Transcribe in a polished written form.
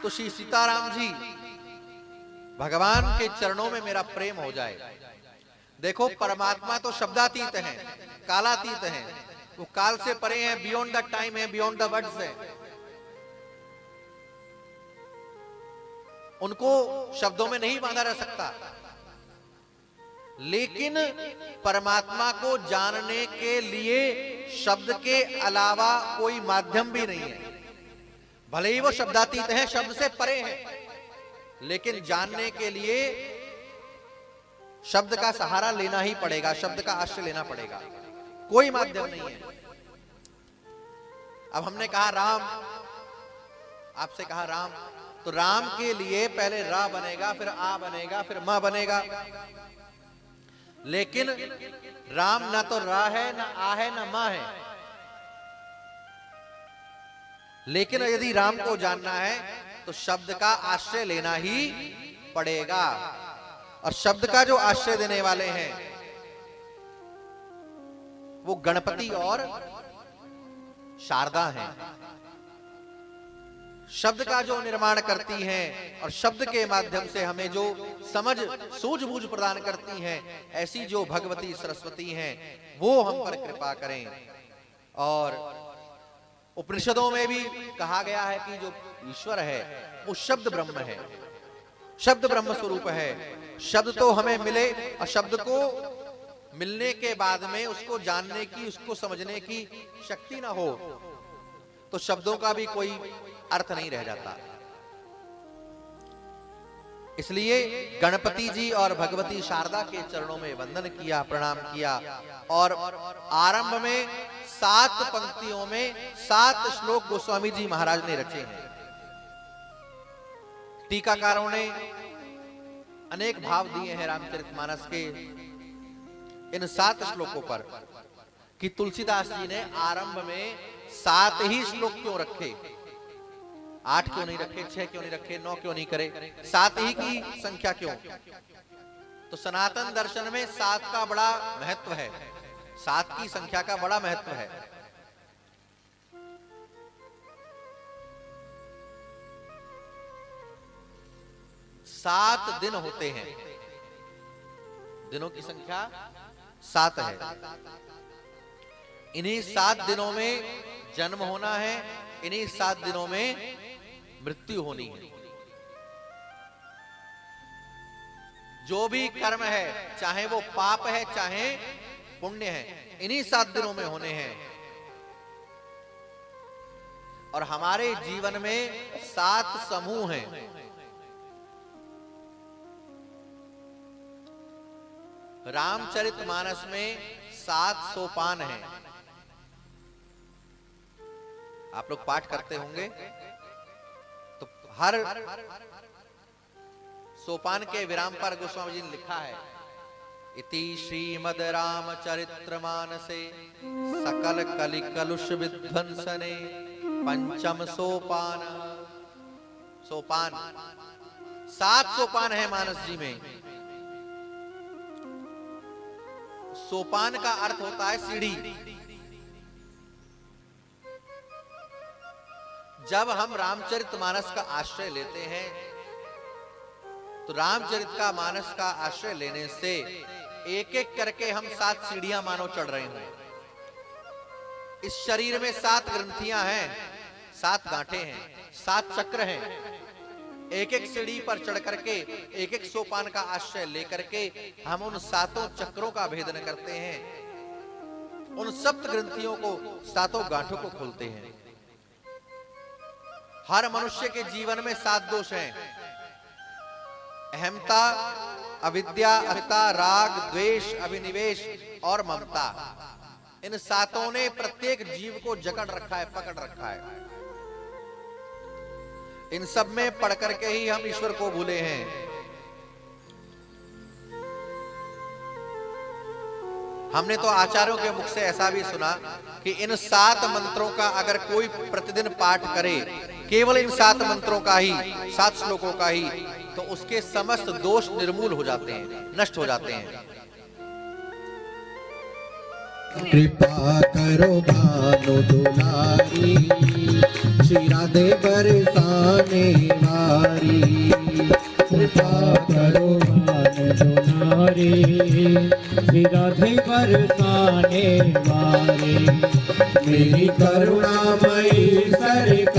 तो श्री सीताराम जी भगवान के चरणों में मेरा प्रेम हो जाए। देखो परमात्मा तो शब्दातीत है, कालातीत है, वो काल से परे है, बियॉन्ड द टाइम है, बियॉन्ड द वर्ड्स है। उनको शब्दों में नहीं बांधा रह सकता। लेकिन परमात्मा को जानने के लिए शब्द के अलावा कोई माध्यम भी नहीं है। भले ही वो शब्दातीत है, शब्द से परे है, लेकिन जानने के लिए शब्द का सहारा लेना ही पड़ेगा, शब्द का आश्रय लेना पड़ेगा, कोई माध्यम नहीं है। अब हमने कहा राम, आपसे कहा राम, तो राम के लिए पहले रा बनेगा, फिर आ बनेगा, फिर मा बनेगा। लेकिन राम ना तो रा है, ना आ है, ना मा है। लेकिन यदि राम को जानना है तो शब्द का आश्रय लेना ही पड़ेगा। और शब्द का जो आश्रय देने वाले हैं वो गणपति और शारदा हैं। शब्द का जो निर्माण करती हैं और शब्द के माध्यम से हमें जो समझ सूझबूझ प्रदान करती हैं, ऐसी जो भगवती सरस्वती हैं, वो हम पर कृपा करें। और उपनिषदों में भी कहा गया है कि जो ईश्वर है वो शब्द ब्रह्म है, शब्द ब्रह्म स्वरूप है। शब्द तो हमें मिले, और शब्द को मिलने के बाद में उसको जानने की, उसको समझने की शक्ति ना हो तो शब्दों का भी कोई अर्थ नहीं रह जाता। इसलिए गणपति जी और भगवती शारदा के चरणों में वंदन किया, प्रणाम किया। और आरंभ में 7 पंक्तियों में 7 श्लोक गोस्वामी जी महाराज ने रचे हैं। टीकाकारों ने अनेक भाव दिए हैं रामचरितमानस के इन 7 श्लोकों पर, कि तुलसीदास जी ने आरंभ में 7 ही श्लोक क्यों रखे, 8 क्यों नहीं रखे, 6 क्यों नहीं रखे, 9 क्यों नहीं करे, 7 ही की संख्या क्यों? तो सनातन दर्शन में 7 का बड़ा महत्व है, 7 की संख्या का बड़ा महत्व है। सात दिन होते हैं, दिनों की संख्या 7 है। इन्हीं 7 दिनों में जन्म होना है, इन्हीं 7 दिनों में मृत्यु होनी है। जो भी कर्म है, चाहे वो पाप है चाहे पुण्य है, इन्हीं 7 दिनों में होने हैं। और हमारे जीवन में 7 समूह हैं। रामचरितमानस में 7 सोपान हैं। आप लोग पाठ करते होंगे तो हर सोपान के विराम पर गोस्वामी जी ने लिखा है, इति श्रीमद रामचरितमानसे सकल कलि कलुष विध्वंसने पंचम सोपान। सोपान 7 सोपान है मानस जी में। सोपान का अर्थ होता है सीढ़ी। जब हम रामचरितमानस का आश्रय लेते हैं तो रामचरित का मानस का आश्रय लेने से एक एक करके हम 7 सीढ़ियां मानो चढ़ रहे हैं। इस शरीर में 7 ग्रंथियां हैं, 7 गांठें हैं, 7 चक्र हैं। एक एक सीढ़ी पर चढ़ करके एक एक सोपान का आश्रय लेकर के हम उन 7 चक्रों का भेदन करते हैं, उन 7 ग्रंथियों को, 7 गांठों को खोलते हैं। हर मनुष्य के जीवन में 7 दोष हैं, अहमता, अविद्या, अस्मिता, राग, द्वेष, अभिनिवेश और ममता। इन 7 ने प्रत्येक जीव को जकड़ रखा है, पकड़ रखा है। इन सब में पढ़ करके ही हम ईश्वर को भूले हैं। हमने तो आचार्यों के मुख से ऐसा भी सुना कि इन 7 मंत्रों का अगर कोई प्रतिदिन पाठ करे, केवल इन 7 मंत्रों का ही, 7 श्लोकों का ही, तो उसके समस्त दोष निर्मूल हो जाते हैं, नष्ट हो जाते हैं। कृपा करो भानु दुलारी, श्री राधे बरसाने वारी, कृपा करो मान लो नारी, श्री राधे बरसाने वारी। मेरी करुणामयी सरकार